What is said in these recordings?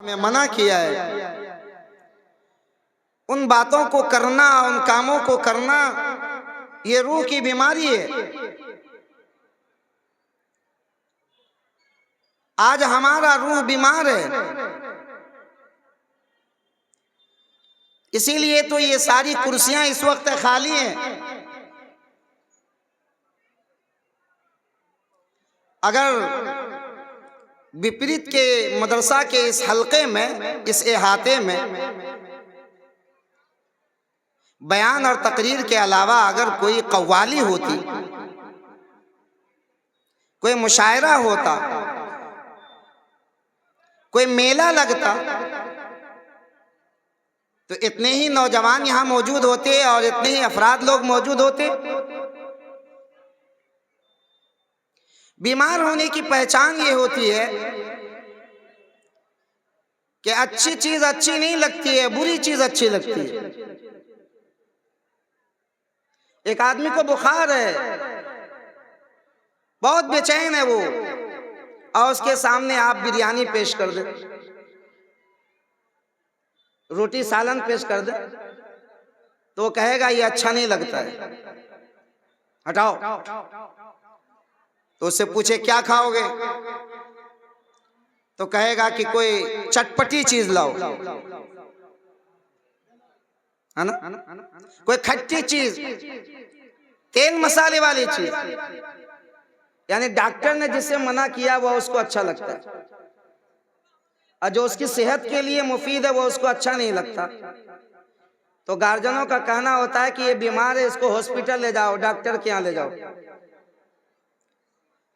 میں منع کیا ہے، ان باتوں کو کرنا، ان کاموں کو کرنا، یہ روح کی بیماری ہے۔ آج ہمارا روح بیمار ہے، اسی لیے تو یہ ساری کرسیاں اس وقت خالی ہیں۔ اگر وپریت کے مدرسہ کے اس حلقے میں، اس احاطے میں بیان اور تقریر کے علاوہ اگر کوئی قوالی ہوتی، کوئی مشاعرہ ہوتا، کوئی میلہ لگتا، تو اتنے ہی نوجوان یہاں موجود ہوتے اور اتنے ہی افراد لوگ موجود ہوتے۔ بیمار ہونے کی پہچان یہ ہوتی ہے کہ اچھی چیز اچھی نہیں لگتی ہے، بری چیز اچھی لگتی ہے۔ ایک آدمی کو بخار ہے، بہت بے چین ہے وہ، اور اس کے سامنے آپ بریانی پیش کر دیں، روٹی سالن پیش کر دیں، تو وہ کہے گا یہ اچھا نہیں لگتا ہے، ہٹاؤ۔ تو اس سے پوچھے کیا کھاؤ گے، تو کہے گا کہ کوئی چٹپٹی چیز لاؤ، ہے نا، کوئی کھٹی چیز، تیل مسالے والی چیز۔ یعنی ڈاکٹر نے جس سے منع کیا وہ اس کو اچھا لگتا ہے، اور جو اس کی صحت کے لیے مفید ہے وہ اس کو اچھا نہیں لگتا۔ تو گارجنوں کا کہنا ہوتا ہے کہ یہ بیمار ہے، اس کو ہاسپٹل لے جاؤ، ڈاکٹر کے یہاں لے جاؤ۔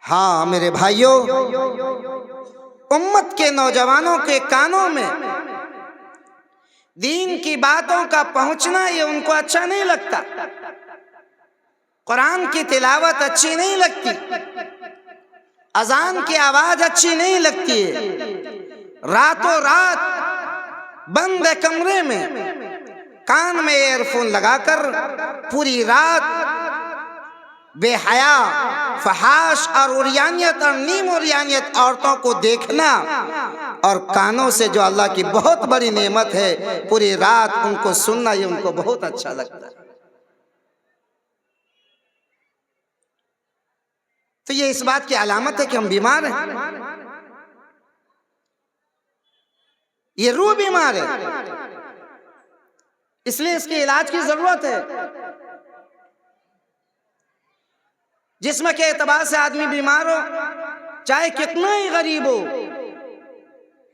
ہاں میرے بھائیوں، امت کے نوجوانوں کے کانوں میں دین کی باتوں کا پہنچنا یہ ان کو اچھا نہیں لگتا، قرآن کی تلاوت اچھی نہیں لگتی، اذان کی آواز اچھی نہیں لگتی ہے۔ راتوں رات بند کمرے میں کان میں ایئر فون لگا کر پوری رات بے حیا، فحاش اور عریانیت اور نیم عریانیت عورتوں کو دیکھنا، اور کانوں سے جو اللہ کی بہت بڑی نعمت ہے پوری رات ان کو سننا، یہ ان کو بہت اچھا لگتا ہے۔ تو یہ اس بات کی علامت ہے کہ ہم بیمار ہیں، یہ روح بیمار ہے، اس لیے اس کے علاج کی ضرورت ہے۔ جسم کے اعتبار سے آدمی بیمار ہو، چاہے کتنا ہی غریب ہو،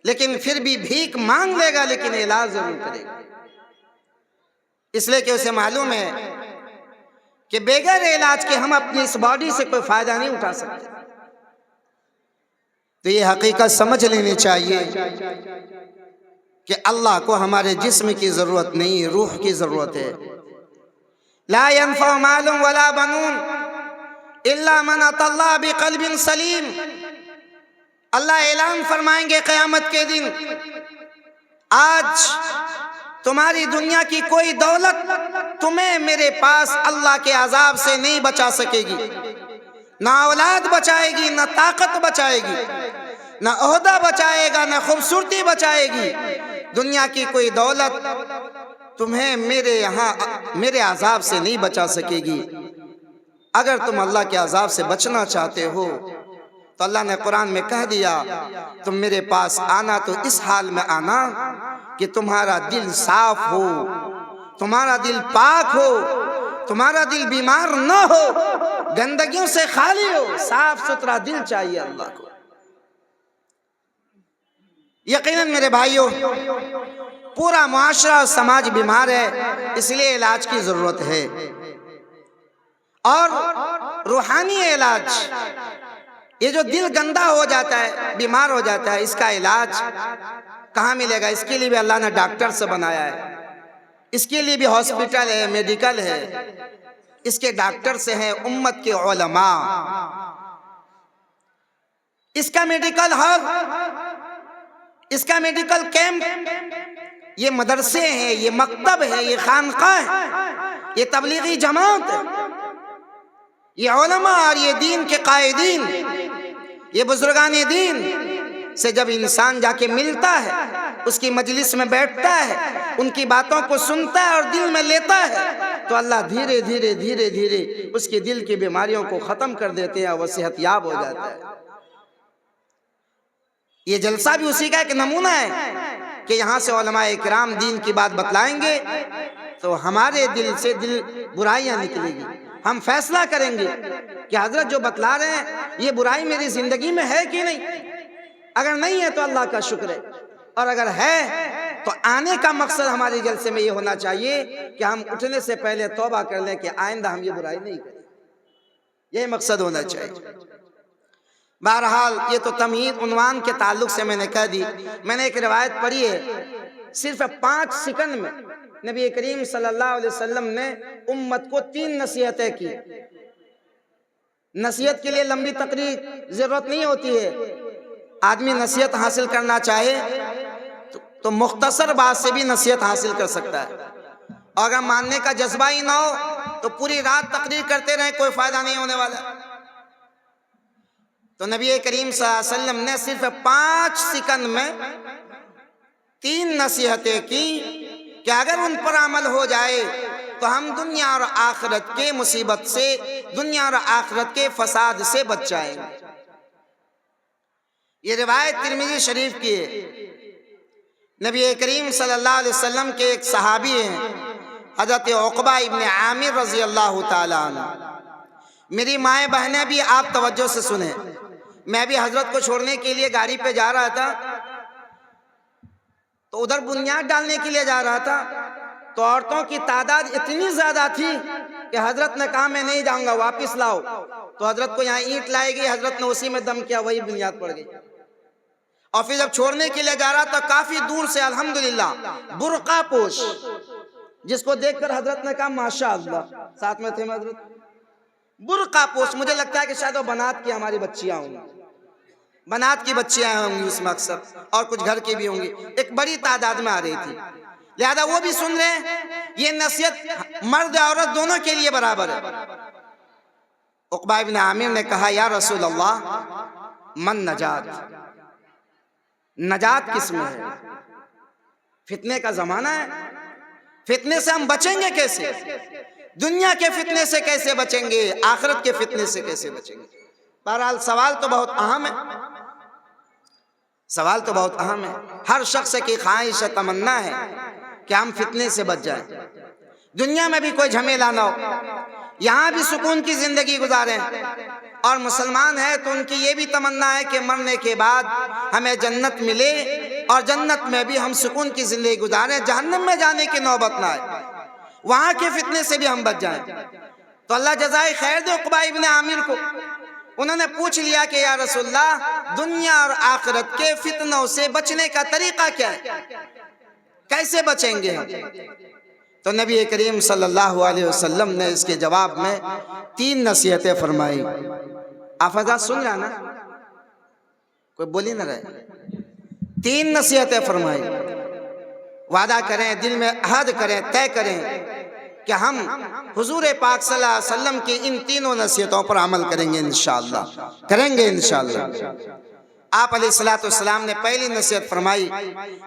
لیکن پھر بھی بھیک مانگ لے گا، لیکن علاج ضرور کرے گا، اس لیے کہ اسے معلوم ہے کہ بغیر علاج کے ہم اپنی اس باڈی سے کوئی فائدہ نہیں اٹھا سکتے۔ تو یہ حقیقت سمجھ لینی چاہیے کہ اللہ کو ہمارے جسم کی ضرورت نہیں، روح کی ضرورت ہے۔ لا ينفع مال ولا بنون الا من اتى اللہ بقلب سلیم۔ اللہ اعلان فرمائیں گے قیامت کے دن، آج تمہاری دنیا کی کوئی دولت تمہیں میرے پاس اللہ کے عذاب سے نہیں بچا سکے گی، نہ اولاد بچائے گی، نہ طاقت بچائے گی، نہ عہدہ بچائے گا، نہ خوبصورتی بچائے گی۔ دنیا کی کوئی دولت تمہیں میرے عذاب سے نہیں بچا سکے گی۔ اگر تم اللہ کے عذاب سے بچنا چاہتے ہو تو اللہ نے قرآن میں کہہ دیا، تم میرے پاس آنا تو اس حال میں آنا کہ تمہارا دل صاف ہو، تمہارا دل پاک ہو، تمہارا دل بیمار نہ ہو، گندگیوں سے خالی ہو، صاف ستھرا دل چاہیے اللہ کو۔ یقیناً میرے بھائیوں، پورا معاشرہ اور سماج بیمار ہے، اس لیے علاج کی ضرورت ہے، اور روحانی علاج۔ یہ جو دل گندا ہو جاتا ہے، بیمار ہو جاتا ہے، اس کا علاج کہاں ملے گا؟ اس کے لیے بھی اللہ نے ڈاکٹر سے بنایا ہے، اس کے لیے بھی ہاسپٹل ہے، میڈیکل ہے، اس کے ڈاکٹر سے ہیں امت کے علماء، اس کا میڈیکل ہب، اس کا میڈیکل کیمپ، یہ مدرسے ہیں، یہ مکتب ہے، یہ خانقاہ ہے، یہ تبلیغی جماعت ہے، یہ علماء اور یہ دین کے قائدین، یہ بزرگان دین، سے جب انسان جا کے ملتا ہے، اس کی مجلس میں بیٹھتا ہے، ان کی باتوں کو سنتا ہے اور دل میں لیتا ہے، تو اللہ دھیرے دھیرے دھیرے دھیرے اس کے دل کی بیماریوں کو ختم کر دیتے ہیں، وہ صحت یاب ہو جاتا ہے۔ یہ جلسہ بھی اسی کا ایک نمونہ ہے کہ یہاں سے علماء اکرام دین کی بات بتلائیں گے تو ہمارے دل سے برائیاں نکلیں گی، ہم فیصلہ کریں گے کہ حضرت جو بتلا رہے ہیں یہ برائی میری زندگی میں ہے کہ نہیں۔ اگر نہیں ہے تو اللہ کا شکر ہے، اور اگر ہے تو آنے کا مقصد ہمارے جلسے میں یہ ہونا چاہیے کہ ہم اٹھنے سے پہلے توبہ کر لیں کہ آئندہ ہم یہ برائی نہیں کریں، یہ مقصد ہونا چاہیے۔ بہرحال یہ تو تمہید عنوان کے تعلق سے میں نے کہہ دی۔ میں نے ایک روایت پڑھی ہے، صرف 5 سیکنڈ میں نبی کریم صلی اللہ علیہ وسلم نے امت کو 3 نصیحتیں کی۔ نصیحت کے لیے لمبی تقریر ضرورت نہیں ہوتی ہے، آدمی نصیحت حاصل کرنا چاہے تو مختصر بات سے بھی نصیحت حاصل کر سکتا ہے، اور اگر ماننے کا جذبہ ہی نہ ہو تو پوری رات تقریر کرتے رہیں، کوئی فائدہ نہیں ہونے والا۔ تو نبی کریم صلی اللہ علیہ وسلم نے صرف 5 سیکنڈ میں 3 نصیحتیں کی کہ اگر ان پر عمل ہو جائے تو ہم دنیا اور آخرت کے مصیبت سے، دنیا اور آخرت کے فساد سے بچ جائیں گے۔ یہ روایت ترمذی شریف کی ہے۔ نبی کریم صلی اللہ علیہ وسلم کے ایک صحابی ہیں حضرت عقبہ ابن عامر رضی اللہ تعالیٰ عنہ۔ میری مائیں بہنیں بھی آپ توجہ سے سنیں، میں بھی حضرت کو چھوڑنے کے لیے گاڑی پہ جا رہا تھا تو ادھر بنیاد ڈالنے کے لیے جا رہا تھا، تو عورتوں کی تعداد اتنی زیادہ تھی کہ حضرت نے کہا میں نہیں جاؤں گا، واپس لاؤ۔ تو حضرت کو یہاں اینٹ لائے گی، حضرت نے اسی میں دم کیا، وہی بنیاد پڑ گئی۔ اور پھر جب چھوڑنے کے لیے جا رہا تھا کافی دور سے الحمدللہ برقع پوش، جس کو دیکھ کر حضرت نے کہا ماشاءاللہ، ساتھ میں تھے حضرت، برقع پوش، مجھے لگتا ہے کہ شاید وہ بنات کی ہماری بچیاں ہوں گی، بنات کی بچیاں ہوں گی اس میں اکثر، اور کچھ گھر کی بھی ہوں گی، ایک بڑی تعداد میں آ رہی تھی، لہذا وہ بھی سن رہے ہیں۔ یہ نصیحت مرد عورت دونوں کے لیے برابر ہے۔ عقبہ ابن عامر نے کہا یا رسول اللہ من نجات، نجات کس میں ہے؟ فتنے کا زمانہ ہے، فتنے سے ہم بچیں گے کیسے؟ دنیا کے فتنے سے کیسے بچیں گے؟ آخرت کے فتنے سے کیسے بچیں گے؟ بہرحال سوال تو بہت اہم ہے، سوال تو بہت اہم ہے۔ ہر شخص کی خواہش ہے، تمنا ہے کہ ہم فتنے سے بچ جائیں، دنیا میں بھی کوئی جھمیلا نہ ہو، یہاں بھی سکون کی زندگی گزاریں، اور مسلمان ہے تو ان کی یہ بھی تمنا ہے کہ مرنے کے بعد ہمیں جنت ملے اور جنت میں بھی ہم سکون کی زندگی گزاریں، جہنم میں جانے کی نوبت نہ آئے، وہاں کے فتنے سے بھی ہم بچ جائیں۔ تو اللہ جزائے خیر دے عقبہ ابن عامر کو۔ انہوں نے پوچھ لیا کہ یا رسول اللہ دنیا اور آخرت کے فتنوں سے بچنے کا طریقہ کیا ہے، کیسے بچیں گے ہم؟ تو نبی کریم صلی اللہ علیہ وسلم نے اس کے جواب میں 3 نصیحتیں فرمائی۔ آپ حضرات سن رہا نا، کوئی بولی نہ رہے، 3 نصیحتیں فرمائی۔ وعدہ کریں، دل میں عہد کریں، طے کریں کہ ہم حضور پاک صلی اللہ علیہ وسلم کی ان 3 نصیحتوں پر عمل کریں گے انشاءاللہ، کریں گے انشاءاللہ۔ آپ علیہ السلام نے پہلی نصیحت فرمائی،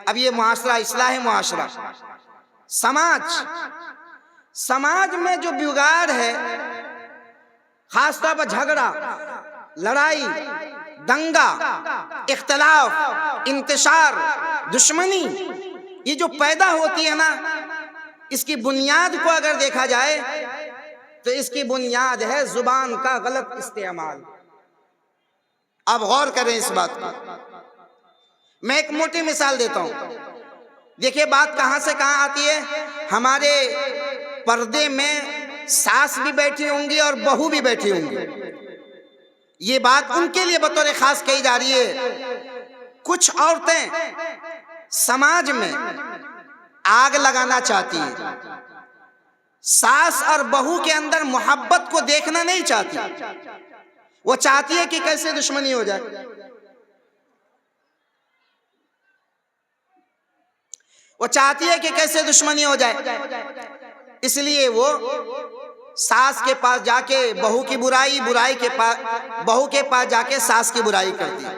اب یہ معاشرہ، اصلاح معاشرہ، سماج میں جو بگاڑ ہے، خاص طور پر جھگڑا، لڑائی، دنگا، اختلاف، انتشار، دشمنی، یہ جو پیدا ہوتی ہے نا، اس کی بنیاد کو اگر دیکھا جائے تو اس کی بنیاد ہے زبان کا غلط استعمال۔ اب غور کریں اس بات کو، میں ایک موٹی مثال دیتا ہوں۔ دیکھیں بات کہاں سے کہاں آتی ہے، ہمارے پردے میں ساس بھی بیٹھی ہوں گی اور بہو بھی بیٹھی ہوں گی، یہ بات ان کے لیے بطور خاص کہی جا رہی ہے۔ کچھ عورتیں سماج میں آگ لگانا چاہتی ہیں، ساس اور بہو کے اندر محبت کو دیکھنا نہیں چاہتی، وہ چاہتی ہے کہ کیسے دشمنی ہو جائے، وہ چاہتی ہے کہ کیسے دشمنی ہو جائے، اس لیے وہ ساس کے پاس جا کے بہو کی برائی، برائی کے پاس بہو کے پاس جا کے ساس کی برائی کرتی ہے۔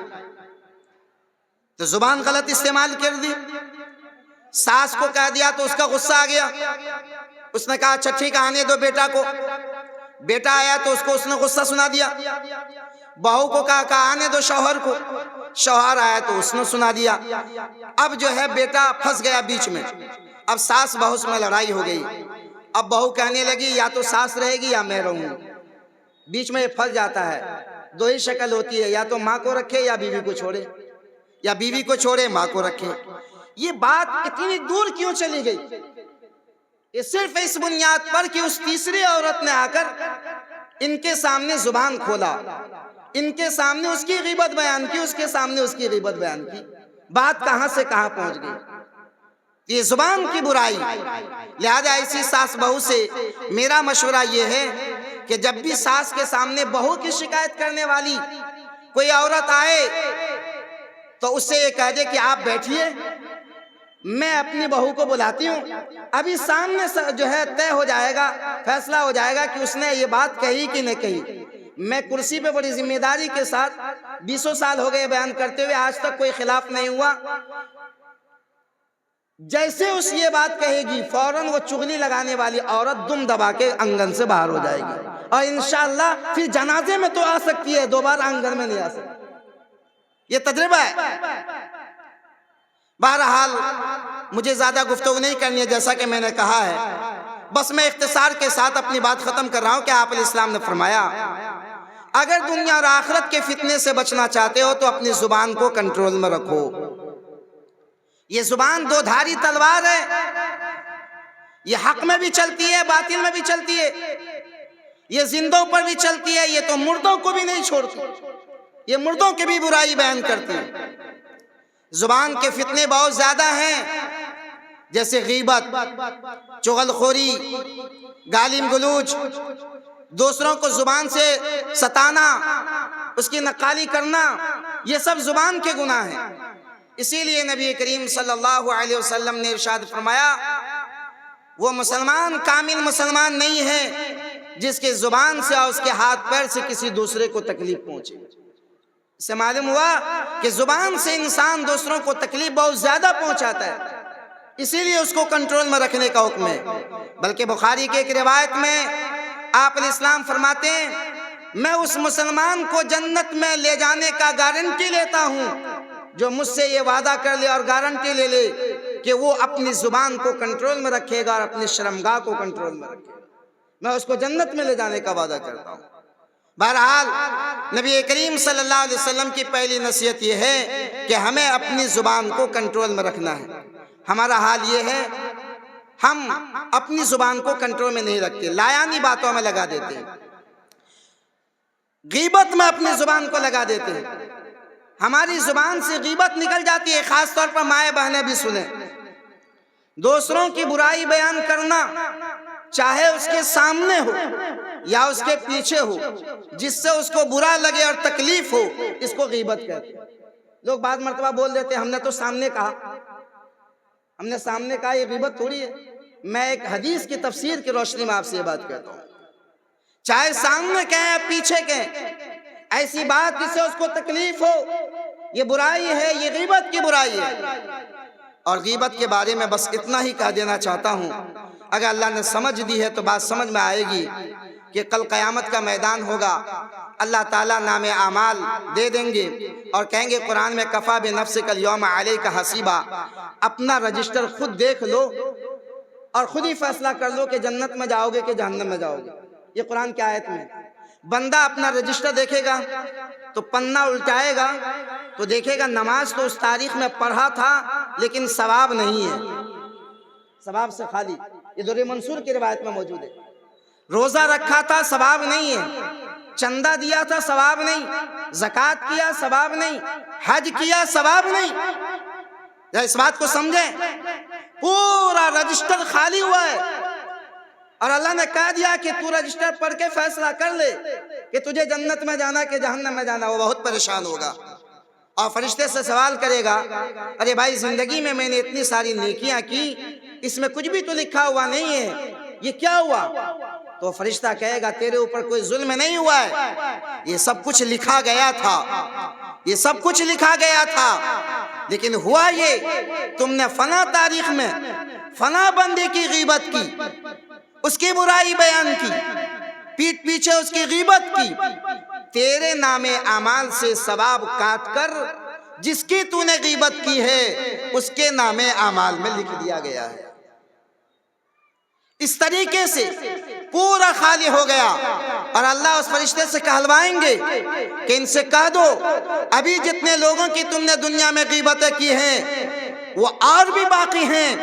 تو زبان غلط استعمال کر دی، ساس کو کہہ دیا تو اس کا غصہ آ گیا، اس نے کہا اچھا ٹھیک ہے آنے دو بیٹا کو، بیٹا آیا تو اس نے غصہ سنا دیا، بہو کو کہا آنے دو شوہر کو، شوہر آیا تو اس نے سنا دیا، اب جو ہے بیٹا پھنس گیا بیچ میں، اب ساس بہو میں لڑائی ہو گئی، اب بہو کہنے لگی یا تو ساس رہے گی یا میں رہوں، بیچ میں پھنس جاتا ہے، دو ہی شکل ہوتی ہے، یا تو ماں کو رکھے یا بیوی کو چھوڑے، یا بیوی کو چھوڑے ماں کو رکھے۔ یہ بات اتنی دور کیوں چلی گئی؟ یہ صرف اس بنیاد پر کہ اس تیسری عورت نے آ کر ان کے سامنے زبان کھولا، ان کے سامنے اس کی غیبت بیان کی، اس کے سامنے اس کی غیبت بیان کی، بات کہاں سے کہاں پہنچ گئی؟ یہ زبان کی برائی۔ لہذا ایسی ساس بہو سے میرا مشورہ یہ ہے کہ جب بھی ساس کے سامنے بہو کی شکایت کرنے والی کوئی عورت آئے تو اس سے یہ کہہ دے کہ آپ بیٹھیے، میں اپنی بہو کو بلاتی ہوں، ابھی سامنے جو ہے طے ہو جائے گا، فیصلہ ہو جائے گا کہ اس نے یہ بات کہی کہ نہیں کہی۔ میں کرسی پہ بڑی ذمہ داری کے ساتھ 20 سال ہو گئے بیان کرتے ہوئے، آج تک کوئی خلاف نہیں ہوا۔ جیسے اس یہ بات کہے گی فوراً وہ چغلی لگانے والی عورت دم دبا کے آنگن سے باہر ہو جائے گی، اور انشاءاللہ پھر جنازے میں تو آ سکتی ہے، دوبارہ آنگن میں نہیں آ سکتی۔ یہ تجربہ ہے۔ بہرحال مجھے زیادہ گفتگو نہیں کرنی ہے، جیسا کہ میں نے کہا ہے، بس میں اختصار کے ساتھ اپنی بات ختم کر رہا ہوں کہ آپ علیہ السلام نے فرمایا اگر دنیا اور آخرت کے فتنے سے بچنا چاہتے ہو تو اپنی زبان کو کنٹرول میں رکھو۔ یہ زبان دو دھاری تلوار ہے، یہ حق میں بھی چلتی ہے، باطل میں بھی چلتی ہے، یہ زندوں پر بھی چلتی ہے، یہ تو مردوں کو بھی نہیں چھوڑتی، یہ مردوں کی بھی برائی بیان کرتی ہے۔ زبان کے فتنے بہت زیادہ ہیں، جیسے غیبت، چغلخوری، گالم گلوچ، دوسروں کو زبان سے ستانا، اس کی نقالی کرنا، یہ سب زبان کے گناہ ہیں۔ اسی لیے نبی کریم صلی اللہ علیہ وسلم نے ارشاد فرمایا وہ مسلمان کامل مسلمان نہیں ہے جس کے زبان سے اور اس کے ہاتھ پیر سے کسی دوسرے کو تکلیف پہنچے۔ اس سے معلوم ہوا کہ زبان سے انسان دوسروں کو تکلیف بہت زیادہ پہنچاتا ہے، اسی لیے اس کو کنٹرول میں رکھنے کا حکم ہے۔ بلکہ بخاری کے ایک روایت میں آپ علیہ السلام فرماتے ہیں میں اس مسلمان کو جنت میں لے جانے کا گارنٹی لیتا ہوں جو مجھ سے یہ وعدہ کر لے اور گارنٹی لے لے کہ وہ اپنی زبان کو کنٹرول میں رکھے گا اور اپنی شرمگاہ کو کنٹرول میں رکھے گا، میں اس کو جنت میں لے جانے کا وعدہ کرتا ہوں۔ بہرحال نبی کریم صلی اللہ علیہ وسلم کی پہلی نصیحت یہ ہے کہ ہمیں اپنی زبان کو کنٹرول میں رکھنا ہے۔ ہمارا حال یہ ہے ہم اپنی زبان کو کنٹرول میں نہیں رکھتے، لایانی باتوں میں لگا دیتے ہیں، غیبت میں اپنی زبان کو لگا دیتے ہیں، ہماری زبان سے غیبت نکل جاتی ہے۔ خاص طور پر مائیں بہنیں بھی سنیں، دوسروں کی برائی بیان کرنا چاہے اس کے سامنے ہو یا اس کے پیچھے ہو، جس سے اس کو برا لگے اور تکلیف ہو، اس کو غیبت کہتے ہیں۔ لوگ بعض مرتبہ بول دیتے ہیں ہم نے تو سامنے کہا، ہم نے سامنے کہا، یہ غیبت تھوڑی ہے۔ میں ایک حدیث کی تفسیر کی روشنی میں آپ سے یہ بات کہتا ہوں، چاہے سامنے کہیں یا پیچھے کہیں، ایسی بات جس سے اس کو تکلیف ہو، یہ برائی ہے، یہ غیبت کی برائی ہے۔ اور غیبت کے بارے میں بس اتنا ہی کہہ دینا چاہتا ہوں، اگر اللہ نے سمجھ دی ہے تو بات سمجھ میں آئے گی کہ کل قیامت کا میدان ہوگا، اللہ تعالیٰ نام اعمال دے دیں گے اور کہیں گے قرآن میں کفا بنفسک الیوم علیک حسیبا، اپنا رجسٹر خود دیکھ لو اور خود ہی فیصلہ کر لو کہ جنت میں جاؤ گے کہ جہنم میں جاؤ گے۔ یہ قرآن کی آیت میں بندہ اپنا رجسٹر دیکھے گا تو پنہ الٹائے گا تو دیکھے گا نماز تو اس تاریخ میں پڑھا تھا لیکن ثواب نہیں ہے، ثواب سے خالی۔ یہ در منصور کی روایت میں موجود ہے، روزہ رکھا تھا ثواب نہیں ہے، چندہ دیا تھا ثواب نہیں، زکوٰۃ کیا ثواب نہیں، حج کیا ثواب نہیں۔ اس بات کو سمجھیں، پورا رجسٹر خالی ہوا ہے اور اللہ نے کہہ دیا کہ تو رجسٹر پڑھ کے فیصلہ کر لے کہ تجھے جنت میں جانا کہ جہنم میں جانا۔ وہ بہت پریشان ہوگا اور فرشتے سے سوال کرے گا ارے بھائی زندگی میں میں نے اتنی ساری نیکیاں کی، اس میں کچھ بھی تو لکھا ہوا نہیں ہے، یہ کیا ہوا؟ تو فرشتہ کہے گا تیرے اوپر کوئی ظلم نہیں ہوا ہے، یہ سب کچھ لکھا گیا تھا، یہ سب کچھ لکھا گیا تھا، لیکن ہوا یہ تم نے فنا تاریخ میں فنا بندے کی غیبت کی، اس کی برائی بیان کی، پیٹ پیچھے اس کی غیبت کی، تیرے نام اعمال سے ثواب کاٹ کر جس کی تو نے غیبت کی ہے اس کے نام اعمال میں لکھ دیا گیا ہے۔ اس طریقے سے پورا خالی ہو گیا، اور اللہ اس فرشتے سے کہلوائیں گے کہ ان سے کہہ دو ابھی جتنے لوگوں کی تم نے دنیا میں غیبتیں کی ہیں وہ اور بھی باقی ہیں،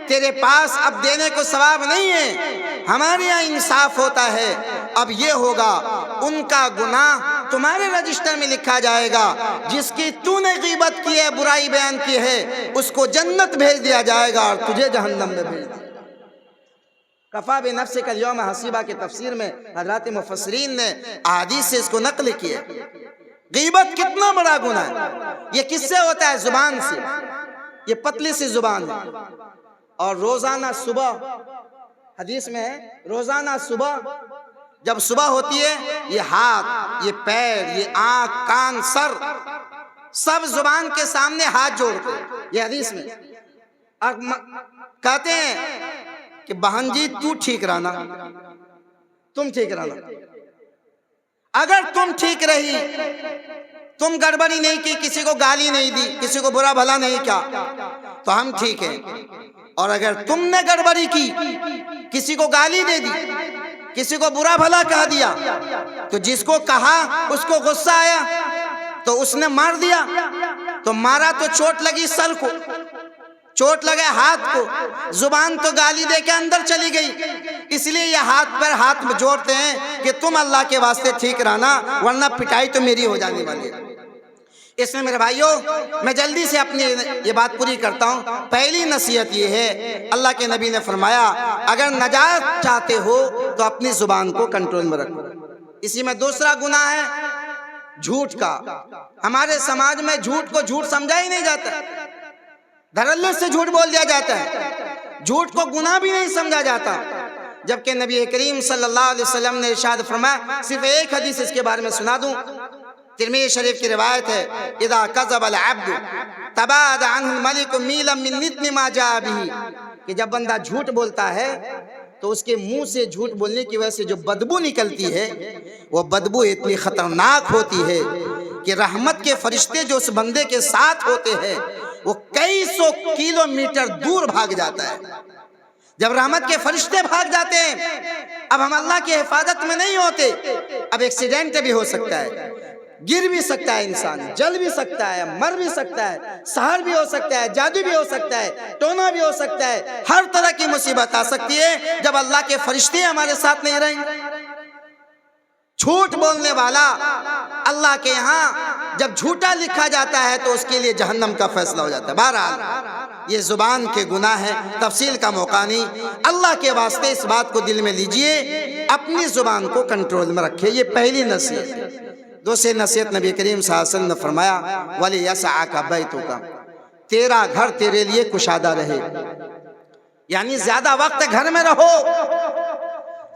تیرے پاس اب دینے کو ثواب نہیں ہے، ہمارے یہاں انصاف ہوتا ہے، اب یہ ہوگا ان کا گناہ تمہارے رجسٹر میں لکھا جائے گا، جس کی تو نے غیبت کی ہے، برائی بیان کی ہے، اس کو جنت بھیج دیا جائے گا اور تجھے جہنم میں بھیج دیا۔ کفا بنفسک اليوم حسیبہ کی تفسیر میں حضرات مفسرین نے احادیث سے اس کو نقل کیا۔ غیبت کتنا بڑا گناہ ہے، یہ کس سے ہوتا ہے؟ زبان سے، یہ پتلی سی زبان ہے، اور روزانہ صبح حدیث میں ہے روزانہ صبح جب صبح ہوتی ہے یہ ہاتھ، یہ پیر، یہ آنکھ، کان، سر سب زبان کے سامنے ہاتھ جوڑتے ہیں، یہ حدیث میں، اور کہتے ہیں کہ بہن جی تو ٹھیک رہنا، تم ٹھیک رہنا، اگر تم ٹھیک رہی، تم گڑبڑی نہیں کی، کسی کو گالی نہیں دی، کسی کو برا بھلا نہیں کیا، تو ہم ٹھیک ہیں، اور اگر تم نے گڑبڑی کی، کسی کو گالی دے دی، کسی کو برا بھلا کہہ دیا، تو جس کو کہا اس کو غصہ آیا تو اس نے مار دیا، تو مارا تو چوٹ لگی سر کو، چوٹ لگے ہاتھ کو، زبان تو گالی دے کے اندر چلی گئی، اس لیے یہ ہاتھ پر ہاتھ جوڑتے ہیں کہ تم اللہ کے واسطے ٹھیک رہنا ورنہ پٹائی تو میری ہو جانے والی ہے۔ اس میں میرے بھائیوں میں جلدی سے اپنی یہ بات پوری کرتا ہوں۔ پہلی نصیحت یہ ہے، اللہ کے نبی نے فرمایا اگر نجات چاہتے ہو تو اپنی زبان کو کنٹرول میں رکھو۔ اسی میں دوسرا گناہ ہے جھوٹ کا۔ ہمارے سماج میں جھوٹ کو جھوٹ سمجھا ہی نہیں جاتا، دھڑلے سے جھوٹ بول دیا جاتا ہے، جھوٹ کو گناہ بھی نہیں سمجھا جاتا، جبکہ نبی کریم صلی اللہ علیہ وسلم نے ارشاد فرمایا، صرف ایک حدیث اس کے بارے میں سنا دوں، ترمذی شریف کی روایت ہے، اذا کذب العبد تباعد عنہ الملک میلا من نتن ما جاء به، کہ جب بندہ جھوٹ بولتا ہے تو اس کے منہ سے جھوٹ بولنے کی وجہ سے جو بدبو نکلتی ہے وہ بدبو اتنی خطرناک ہوتی ہے کہ رحمت کے فرشتے جو اس بندے کے ساتھ ہوتے ہیں وہ کئی سو کلومیٹر دور بھاگ جاتا ہے۔ جب رحمت کے فرشتے بھاگ جاتے ہیں اب ہم اللہ کی حفاظت میں نہیں ہوتے، اب ایکسیڈنٹ بھی ہو سکتا ہے، گر بھی سکتا ہے انسان، جل بھی سکتا ہے، مر بھی سکتا ہے، سحر بھی ہو سکتا ہے، جادو بھی ہو سکتا ہے، ٹونا بھی ہو سکتا ہے، ہر طرح کی مصیبت آ سکتی ہے جب اللہ کے فرشتے ہمارے ساتھ نہیں رہیں گے۔ جھوٹ بولنے والا اللہ کے یہاں جب جھوٹا لکھا جاتا ہے تو اس کے لیے جہنم کا فیصلہ ہو جاتا ہے۔ بہرحال یہ زبان کے گناہ ہے، تفصیل کا موقع نہیں، اللہ کے واسطے اس بات کو دل میں لیجئے، اپنی زبان کو کنٹرول میں رکھے، یہ پہلی نصیحت ہے۔ دوسری نصیحت نبی کریم صلی اللہ علیہ وسلم نے فرمایا وَلِيَسْعَكَ بَيْتُكَ، تیرا گھر تیرے لیے کشادہ رہے، یعنی زیادہ وقت گھر میں رہو،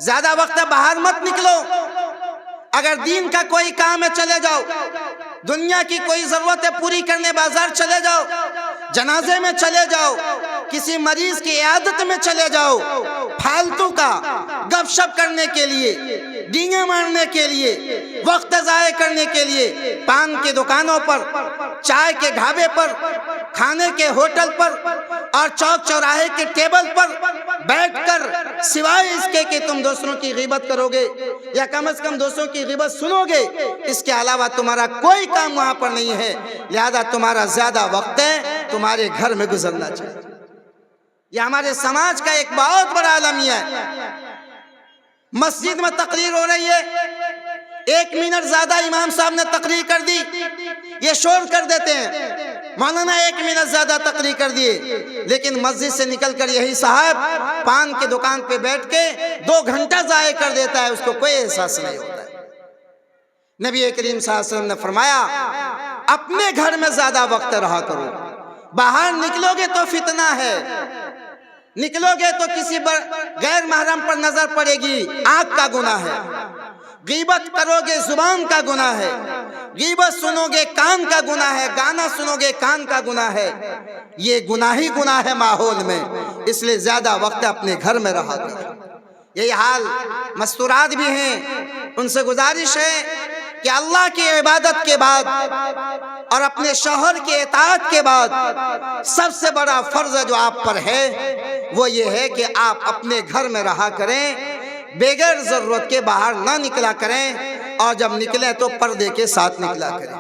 زیادہ وقت باہر مت نکلو، اگر دین کا کوئی کام ہے چلے جاؤ، دنیا کی کوئی ضرورت ہے پوری کرنے بازار چلے جاؤ، جنازے میں چلے جاؤ، کسی مریض کی عیادت میں چلے جاؤ، پھالتو کا گپ شپ کرنے کے لیے، ڈینگے مارنے کے لیے، وقت ضائع کرنے کے لیے، پان کی دکانوں پر، چائے کے ڈھابے پر، کھانے کے ہوٹل پر اور چوک چوراہے کے ٹیبل پر بیٹھ کر سوائے اس کے کہ تم دوسروں کی غیبت کرو گے یا کم از کم دوسروں کی غیبت سنو گے، اس کے علاوہ تمہارا کوئی کام وہاں پر نہیں ہے، لہذا تمہارا زیادہ وقت ہے تمہارے گھر میں گزرنا چاہیے۔ یہ ہمارے سماج کا ایک بہت بڑا المیہ ہے۔ مسجد میں تقریر ہو رہی ہے، 1 منٹ زیادہ امام صاحب نے تقریر کر دی، یہ شور کر دیتے ہیں، مولانا 1 منٹ زیادہ تقریر کر دیے، لیکن مسجد سے نکل کر یہی صاحب پان کی دکان پہ بیٹھ کے 2 گھنٹہ ضائع کر دیتا ہے، اس کو کوئی احساس نہیں ہوتا ہے۔ نبی کریم صلی اللہ علیہ وسلم نے فرمایا اپنے گھر میں زیادہ وقت رہا کرو، باہر نکلو گے تو فتنہ ہے، نکلو گے تو کسی غیر محرم پر نظر پڑے گی، آنکھ کا گناہ ہے، غیبت کرو گے زبان کا گناہ ہے، غیبت سنو گے کان کا گناہ ہے، گانا سنو گے کان کا گناہ ہے، یہ گناہ ہی گناہ ہے ماحول میں، اس لیے زیادہ وقت اپنے گھر میں رہا کرو۔ یہی حال مستورات بھی ہیں، ان سے گزارش ہے کہ اللہ کی عبادت کے بعد اور اپنے شوہر کی اطاعت کے بعد سب سے بڑا فرض جو آپ پر ہے وہ یہ ہے کہ آپ اپنے گھر میں رہا کریں، بغیر ضرورت کے باہر نہ نکلا کریں، اور جب نکلیں تو پردے کے ساتھ نکلا کریں۔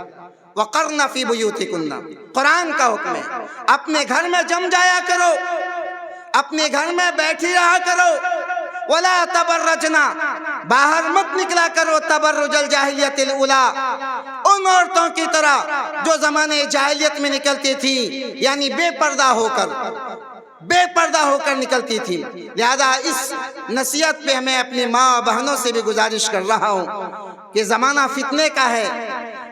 وَقَرْنَ فِي بُيُوتِكُنَّ، قرآن کا حکم ہے، اپنے گھر میں جم جایا کرو، اپنے گھر میں بیٹھی رہا کرو۔ وَلَا تَبَرَّجْنَا، باہر مت نکلا کرو تبرج الجاہلیت الاولیٰ، ان عورتوں کی طرح جو زمانے جاہلیت میں نکلتی تھی، یعنی بے پردہ ہو کر نکلتی تھی۔ لہذا اس نصیحت پہ میں اپنی ماں بہنوں سے بھی گزارش کر رہا ہوں کہ زمانہ فتنے کا ہے،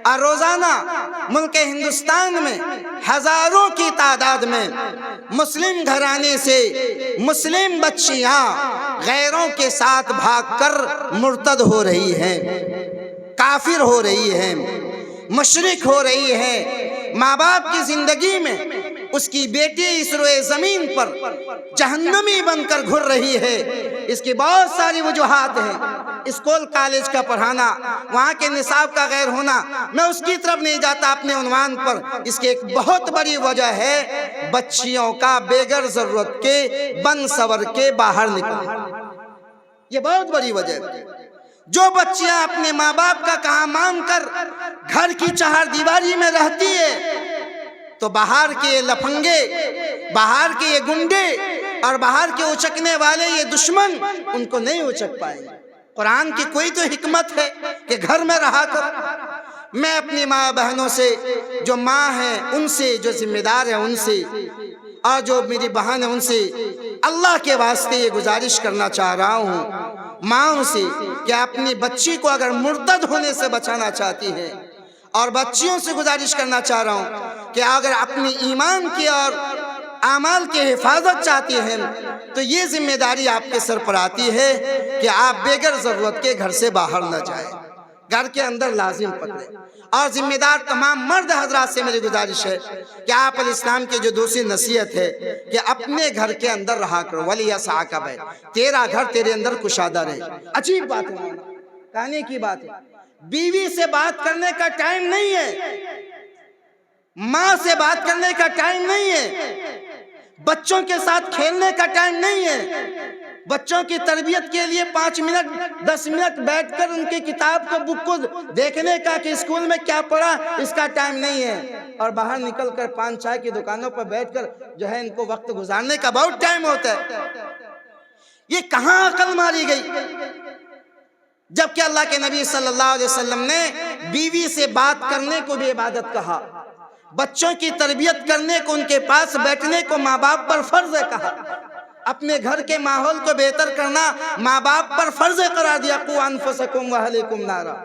اور روزانہ ملک ہندوستان میں ہزاروں کی تعداد میں مسلم گھرانے سے مسلم بچیاں غیروں کے ساتھ بھاگ کر مرتد ہو رہی ہیں، کافر ہو رہی ہیں، مشرک ہو رہی ہیں۔ ماں باپ کی زندگی میں اس کی بیٹی اس روئے زمین پر جہنمی بن کر گھر رہی ہے۔ اس کی بہت ساری وجوہات ہیں، اسکول کالج کا پڑھانا، وہاں کے نصاب کا غیر ہونا، میں اس کی طرف نہیں جاتا اپنے عنوان پر۔ اس کی ایک بہت بڑی وجہ ہے بچیوں کا بغیر ضرورت کے بن سور کے باہر نکلنا، یہ بہت بڑی وجہ ہے۔ جو بچیاں اپنے ماں باپ کا کہا مان کر گھر کی چہار دیواری میں رہتی ہے تو باہر کے یہ لفنگے، باہر کے یہ گنڈے اور باہر کے اچکنے والے یہ دشمن ان کو نہیں اچک پائیں گے۔ قرآن کی کوئی تو حکمت ہے کہ گھر میں رہا کر۔ میں اپنی ماں بہنوں سے، جو ماں ہیں ان سے، جو ذمہ دار ہیں ان سے، اور جو میری بہن ہے ان سے اللہ کے واسطے یہ گزارش کرنا چاہ رہا ہوں ماں سے کہ اپنی بچی کو اگر مرتد ہونے سے بچانا چاہتی ہے، اور بچیوں سے گزارش کرنا چاہ رہا ہوں کہ اگر اپنی ایمان کی اور اعمال کی حفاظت چاہتی ہیں تو یہ ذمہ داری آپ کے سر پر آتی ہے کہ آپ بغیر ضرورت کے گھر سے باہر نہ جائیں، گھر کے اندر لازم پکڑیں۔ اور ذمہ دار تمام مرد حضرات سے میری گزارش ہے کہ آپ الاسلام کی جو دوسری نصیحت ہے کہ اپنے گھر کے اندر رہا کرو، وَلِيَسْعَكَ بَيْتُكَ، تیرا گھر تیرے اندر کشادہ رہے۔ عجیب بات ہے، کہنے کی بات ہے، بیوی سے بات کرنے کا ٹائم نہیں ہے، ماں سے بات کرنے کا ٹائم نہیں ہے، بچوں کے ساتھ کھیلنے کا ٹائم نہیں ہے، بچوں کی تربیت کے لیے 5 منٹ 10 منٹ بیٹھ کر ان کی کتاب کو بک کو دیکھنے کا کہ اسکول میں کیا پڑھا اس کا ٹائم نہیں ہے، اور باہر نکل کر پان چائے کی دکانوں پر بیٹھ کر جو ہے ان کو وقت گزارنے کا بہت ٹائم ہوتا ہے۔ یہ کہاں عقل ماری گئی؟ جبکہ اللہ کے نبی صلی اللہ علیہ وسلم نے بیوی سے بات کرنے کو بھی عبادت کہا، بچوں کی تربیت کرنے کو، ان کے پاس بیٹھنے کو ماں باپ پر فرض ہے کہا، اپنے گھر کے ماحول کو بہتر کرنا ماں باپ پر فرض قرار دیا، قُوْ أَنفُسَكُمْ وَأَهْلِيكُمْ نَارًا،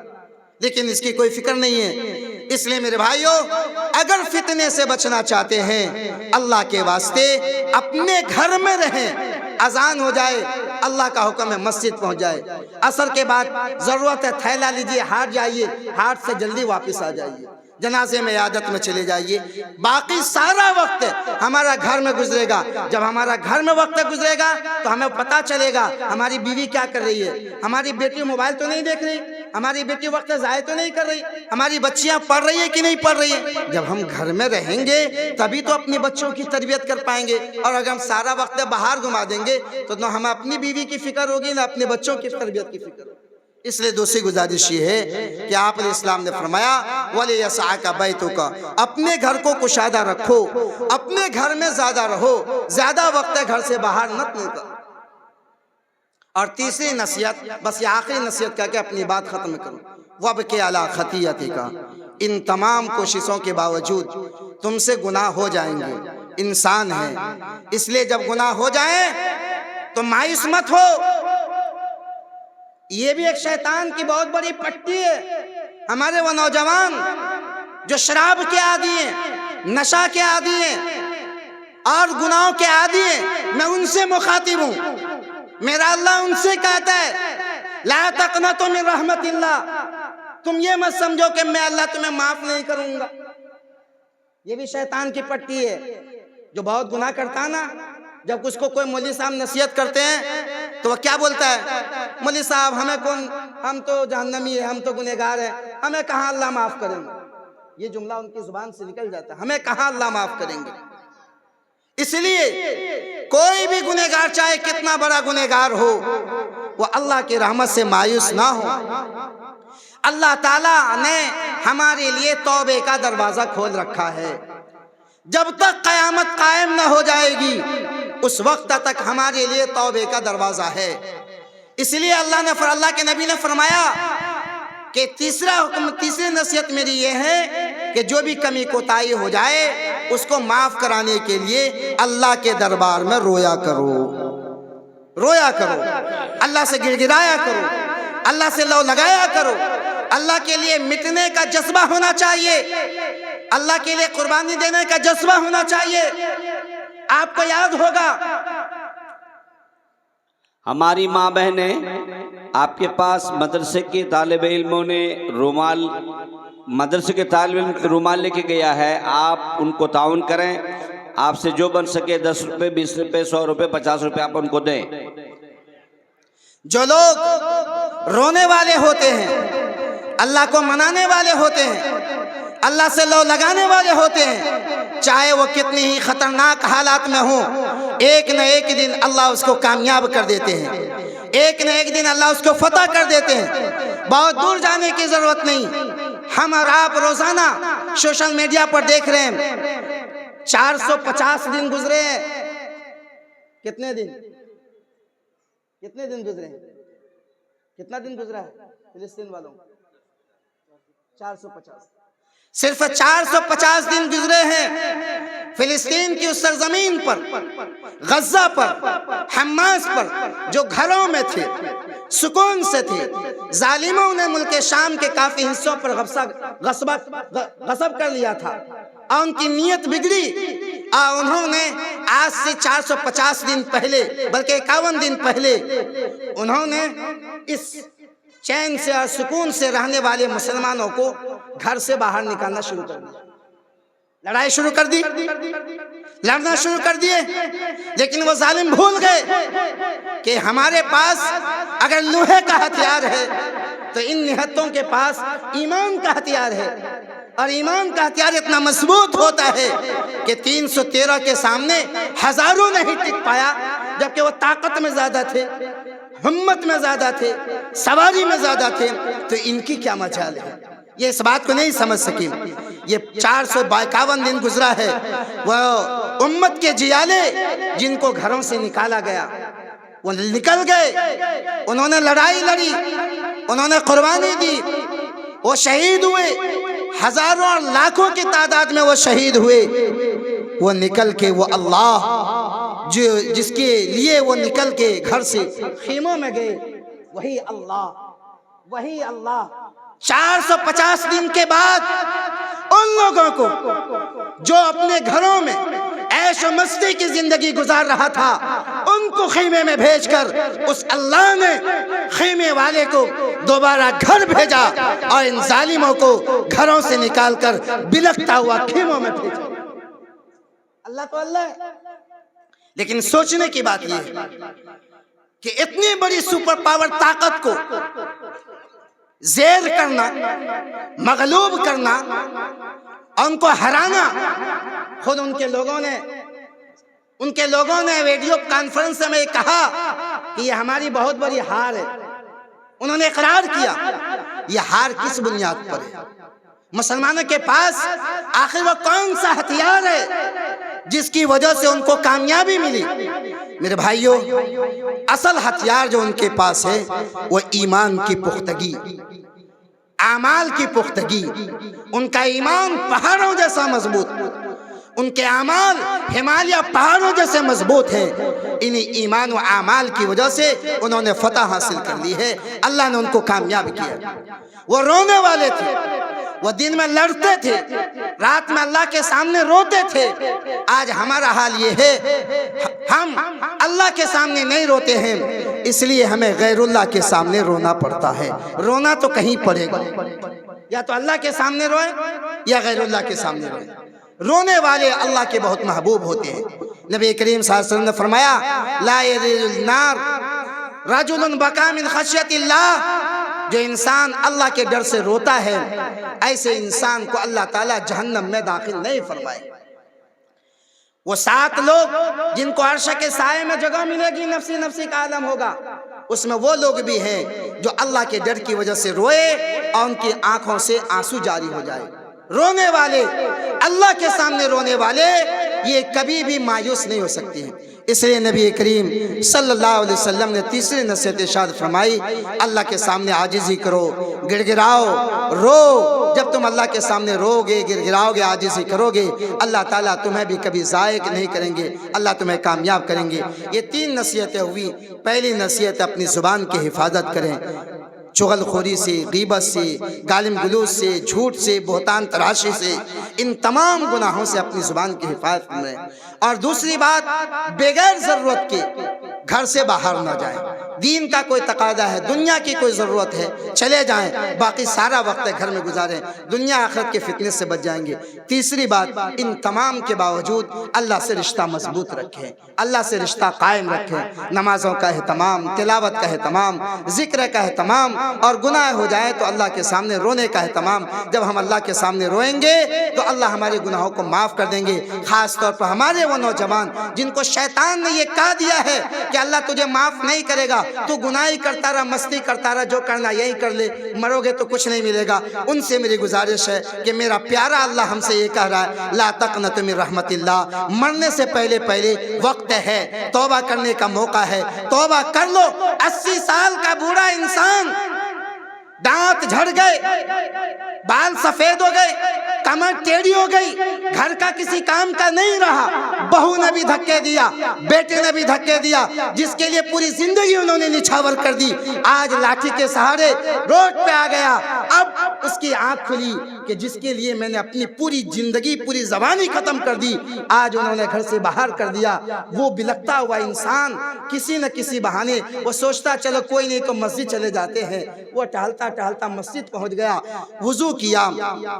لیکن اس کی کوئی فکر نہیں ہے۔ اس لیے میرے بھائیوں، اگر فتنے سے بچنا چاہتے ہیں اللہ کے واسطے اپنے گھر میں رہیں، اذان ہو جائے، اللہ کا حکم ہے مسجد پہنچ جائے، عصر کے بعد ضرورت ہے تھیلا لیجئے، ہاٹ جائیے، ہاٹ سے جلدی واپس آ جائیے، جنازے میں عیادت میں چلے جائیے، باقی سارا وقت ہمارا گھر میں گزرے گا۔ جب ہمارا گھر میں وقت گزرے گا تو ہمیں پتہ چلے گا ہماری بیوی کیا کر رہی ہے، ہماری بیٹی موبائل تو نہیں دیکھ رہی، ہماری بیٹی وقت ضائع تو نہیں کر رہی، ہماری بچیاں پڑھ رہی ہیں کہ نہیں پڑھ رہی ہیں۔ جب ہم گھر میں رہیں گے تبھی تو اپنی بچوں کی تربیت کر پائیں گے، اور اگر ہم سارا وقت باہر گما دیں گے تو نہ ہمیں اپنی بیوی کی فکر ہوگی نہ اپنے بچوں کی تربیت کی فکر ہوگی۔ اس لیے دوسری گزارش یہ ہے کہ آپ علیہ السلام نے فرمایا وَلِيَسْعَكَ بَيْتُكَ، اپنے گھر کو کشادہ رکھو، اپنے گھر میں زیادہ رہو، زیادہ وقت گھر سے باہر نہ نکلو۔ اور تیسری نصیحت، بس یہ آخری نصیحت کہہ کے اپنی بات ختم کروں، وَابْكِ عَلَىٰ خَطِيئَتِكَ، ان تمام کوششوں کے باوجود تم سے گناہ ہو جائیں گے، انسان ہے، اس لیے جب گناہ ہو جائیں تو مایوس مت ہو۔ یہ بھی ایک شیطان کی بہت بڑی پٹی ہے، ہمارے وہ نوجوان جو شراب کے عادی ہیں، نشہ کے عادی ہیں اور گناہوں کے عادی ہیں، میں ان سے مخاطب ہوں۔ میرا اللہ ان سے کہتا ہے لا تقنطوا من رحمت اللہ، تم یہ مت سمجھو کہ میں اللہ تمہیں معاف نہیں کروں گا۔ یہ بھی شیطان کی پٹی ہے۔ جو بہت گناہ کرتا نا، جب اس کو کوئی مولوی صاحب نصیحت کرتے ہیں تو وہ کیا بولتا ہے؟ مولوی صاحب ہمیں کون، ہم تو جہنمی ہیں، ہم تو گنہگار ہیں، ہمیں کہاں اللہ معاف کریں گے۔ یہ جملہ ان کی زبان سے نکل جاتا ہے، ہمیں کہاں اللہ معاف کریں گے۔ اس لیے کوئی بھی گنہگار چاہے کتنا بڑا گنہگار ہو، وہ اللہ کی رحمت سے مایوس نہ ہو۔ اللہ تعالیٰ نے ہمارے لیے توبے کا دروازہ کھول رکھا ہے۔ جب تک قیامت قائم نہ ہو جائے گی اس وقت تک ہمارے لیے توبے کا دروازہ ہے۔ اس لیے اللہ کے نبی نے فرمایا کہ تیسرا حکم، تیسری نصیحت میری یہ ہے کہ جو بھی کمی کوتاہی ہو جائے اس کو معاف کرانے کے لیے اللہ کے دربار میں رویا کرو، رویا کرو، اللہ سے گڑ گڑایا کرو، اللہ سے لو لگایا کرو۔ اللہ کے لیے مٹنے کا جذبہ ہونا چاہیے، اللہ کے لیے قربانی دینے کا جذبہ ہونا چاہیے۔ آپ کو یاد ہوگا ہماری ماں بہنیں آپ کے پاس مدرسے کے طالب علموں نے رومال، مدرسے کے طالب علم رومال لے کے گیا ہے، آپ ان کو تعاون کریں، آپ سے جو بن سکے 10 روپے 20 روپے 100 روپے 50 روپے آپ ان کو دیں۔ جو لوگ رونے والے ہوتے ہیں، اللہ کو منانے والے ہوتے ہیں، اللہ سے لو لگانے والے ہوتے ہیں، چاہے وہ کتنی ہی خطرناک حالات میں ہوں، ایک نہ ایک دن اللہ اس کو کامیاب کر دیتے ہیں، ایک نہ ایک دن اللہ اس کو فتح کر دیتے ہیں۔ بہت دور جانے کی ضرورت نہیں، ہم اور آپ روزانہ سوشل میڈیا پر دیکھ رہے ہیں 450 دن گزرے ہیں۔ کتنے دن گزرے ہیں؟ کتنا دن گزرا ہے فلسطین والوں؟ 450، صرف 450 دن گزرے ہیں فلسطین کی اس سرزمین پر، غزہ پر، حماس پر، جو گھروں میں تھے، سکون سے تھے، ظالموں نے ملک شام کے کافی حصوں پر غصب کر لیا تھا اور ان کی نیت بگڑی، اور انہوں نے آج سے 450 دن پہلے، بلکہ 51 دن پہلے، انہوں نے اس چین سے اور سکون سے رہنے والے مسلمانوں کو گھر سے باہر نکالنا شروع کر دیا، لڑائی شروع کر دی، لڑنا شروع کر دیے۔ لیکن وہ ظالم بھول گئے کہ ہمارے پاس اگر لوہے کا ہتھیار ہے تو ان نہتوں کے پاس ایمان کا ہتھیار ہے، اور ایمان کا ہتھیار اتنا مضبوط ہوتا ہے کہ 313 کے سامنے ہزاروں نہیں ٹک پایا، جبکہ وہ طاقت میں زیادہ تھے، ہمت میں زیادہ تھے، سواری میں زیادہ تھے، تو ان کی کیا مجال ہے؟ یہ اس بات کو نہیں سمجھ سکیں۔ یہ 452 دن گزرا ہے، وہ امت کے جیالے جن کو گھروں سے نکالا گیا وہ نکل گئے، انہوں نے لڑائی لڑی، انہوں نے قربانی دی، وہ شہید ہوئے، ہزاروں اور لاکھوں کی تعداد میں وہ شہید ہوئے۔ وہ نکل کے وہ اللہ جس کے لیے وہ نکل کے گھر سے خیموں میں گئے، وہی اللہ 450 دن کے بعد ان لوگوں کو جو اپنے گھروں میں عیش و مستی کی زندگی گزار رہا تھا، ان کو خیمے میں بھیج کر اس اللہ نے خیمے والے کو دوبارہ گھر بھیجا اور ان ظالموں کو گھروں سے نکال کر بلکتا ہوا خیموں میں بھیجا۔ اللہ تو اللہ ہے، لیکن سوچنے کی بات یہ ہے کہ اتنی بڑی سپر پاور طاقت کو زیر کرنا، مغلوب کرنا اور ان کو ہرانا، خود ان کے لوگوں نے ویڈیو کانفرنس میں کہا کہ یہ ہماری بہت بڑی ہار ہے۔ انہوں نے اقرار کیا، یہ ہار کس بنیاد پر ہے؟ مسلمانوں کے پاس آخر وہ کون سا ہتھیار ہے جس کی وجہ سے ان کو کامیابی ملی؟ میرے بھائیوں، اصل ہتھیار جو ان کے پاس ہے وہ ایمان کی پختگی، اعمال کی پختگی۔ ان کا ایمان پہاڑوں جیسا مضبوط، ان کے اعمال ہمالیہ پہاڑوں جیسے مضبوط ہیں۔ انہی ایمان و اعمال کی وجہ سے انہوں نے فتح حاصل کر لی ہے، اللہ نے ان کو کامیاب کیا۔ وہ رونے والے تھے، وہ دن میں لڑتے تھے، رات میں اللہ کے سامنے روتے تھے۔ آج ہمارا حال یہ ہے، ہم اللہ کے سامنے نہیں روتے ہیں، اس لیے ہمیں غیر اللہ کے سامنے رونا پڑتا ہے۔ رونا تو کہیں پڑے گا، یا تو اللہ کے سامنے روئے یا غیر اللہ کے سامنے روئے۔ رونے والے اللہ کے بہت محبوب ہوتے ہیں۔ نبی کریم صلی اللہ علیہ وسلم نے فرمایا لا يدخل النار رجل بکا من خشیت اللہ، جو انسان اللہ کے ڈر سے روتا ہے ایسے انسان کو اللہ تعالیٰ جہنم میں داخل نہیں فرمائے۔ وہ 7 لوگ جن کو عرش کے سائے میں جگہ ملے گی، نفسی نفسی کا عالم ہوگا، اس میں وہ لوگ بھی ہیں جو اللہ کے ڈر کی وجہ سے روئے اور ان کی آنکھوں سے آنسو جاری ہو جائے۔ رونے والے، اللہ کے سامنے رونے والے، یہ کبھی بھی مایوس نہیں ہو سکتے ہیں۔ اس لیے نبی کریم صلی اللہ علیہ وسلم نے تیسری نصیحت ارشاد فرمائی، اللہ کے سامنے عاجزی کرو، گڑ گڑاؤ، رو۔ جب تم اللہ کے سامنے رو گے، گڑ گڑاؤ گے، عاجزی کرو گے، اللہ تعالیٰ تمہیں بھی کبھی ضائع نہیں کریں گے، اللہ تمہیں کامیاب کریں گے۔ یہ 3 نصیحتیں ہوئی۔ پہلی نصیحت اپنی زبان کی حفاظت کریں، چغل خوری سے، غیبت سے، گالم گلوچ سے، جھوٹ سے، بہتان تراشی سے، ان تمام گناہوں سے اپنی زبان کی حفاظت کریں۔ اور دوسری بات، بغیر ضرورت کے گھر سے باہر نہ جائیں۔ دین کا کوئی تقاضا ہے، دنیا کی کوئی ضرورت ہے، چلے جائیں، باقی سارا وقت گھر میں گزاریں، دنیا آخرت کے فتنے سے بچ جائیں گے۔ تیسری بات، ان تمام کے باوجود اللہ سے رشتہ مضبوط رکھیں، اللہ سے رشتہ قائم رکھیں، نمازوں کا اہتمام، تلاوت کا اہتمام، ذکر کا اہتمام، اور گناہ ہو جائے تو اللہ کے سامنے رونے کا اہتمام۔ جب ہم اللہ کے سامنے روئیں گے تو اللہ ہمارے گناہوں کو معاف کر دیں گے۔ خاص طور پر ہمارے وہ نوجوان جن کو شیطان نے یہ کہا دیا ہے کہ اللہ تجھے معاف نہیں کرے گا، تو گناہ کرتا رہا، مستی کرتا رہا، جو کرنا یہی کر لے، مرو گے تو کچھ نہیں ملے گا۔ ان سے میری گزارش ہے کہ میرا پیارا اللہ ہم سے یہ کہہ رہا ہے لا تقنط من رحمت اللہ، مرنے سے پہلے وقت ہے، توبہ کرنے کا موقع ہے، توبہ کر لو۔ 80 سال کا بوڑھا انسان، دانت جھڑ گئے، بال سفید ہو گئے، کمر ٹیڑھی ہو گئی، گھر کا کسی کام کا نہیں رہا، بہو نے بھی دھکے دیا، بیٹے نے بھی دھکے دیا، جس کے لیے پوری زندگی انہوں نے نچھاور کر دی، آج لاٹھی کے سہارے روڈ پہ آ گیا۔ اب اس کی آنکھ کھلی کہ جس کے لیے میں نے اپنی پوری زندگی، پوری زبانی ختم کر دی، آج انہوں نے گھر سے باہر کر دیا۔ وہ بلکتا ہوا انسان کسی نہ کسی بہانے، وہ سوچتا چلو کوئی نہیں تو مسجد چلے جاتے ہیں، وہ ٹہلتا ٹہلتا مسجد پہنچ گیا، وضو کیا،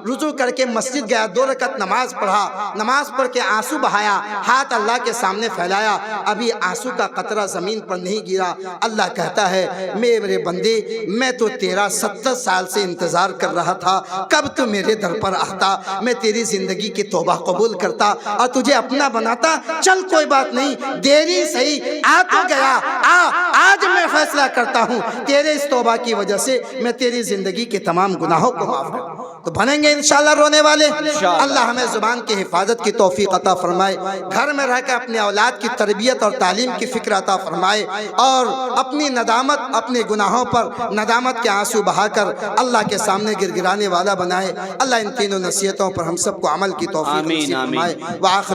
وضو کر کے مسجد گیا، 2 رکعت نماز پڑھا، نماز پڑھ کے آنسو بہایا، ہاتھ اللہ کے سامنے پھیلایا، ابھی آنسو کا قطرہ زمین پر نہیں گرا۔ اللہ کہتا ہے میرے بندے، میں تو تیرا 70 سال سے انتظار کر رہا تھا، کب تو میرے در پر آتا، میں تیری زندگی کی توبہ قبول کرتا اور تجھے اپنا بناتا۔ چل کوئی بات نہیں، دیری صحیح، آ تو گیا، آج میں فیصلہ کرتا ہوں تیرے اس توبہ کی وجہ سے میں تیری زندگی کے تمام گناہوں کو معاف کروں۔ تو بنیں گے انشاءاللہ رونے والے۔ اللہ ہمیں زبان کی حفاظت کی توفیق عطا فرمائے، گھر میں رہ کے اپنے اولاد کی تربیت اور تعلیم کی فکر عطا فرمائے، اور اپنی ندامت، اپنے گناہوں پر ندامت کے آنسو بہا کر اللہ کے سامنے گڑگڑانے والا بنائے۔ اللہ ان تینوں نصیحتوں پر ہم سب کو عمل کی توفیق نصیب فرمائے۔ وآخر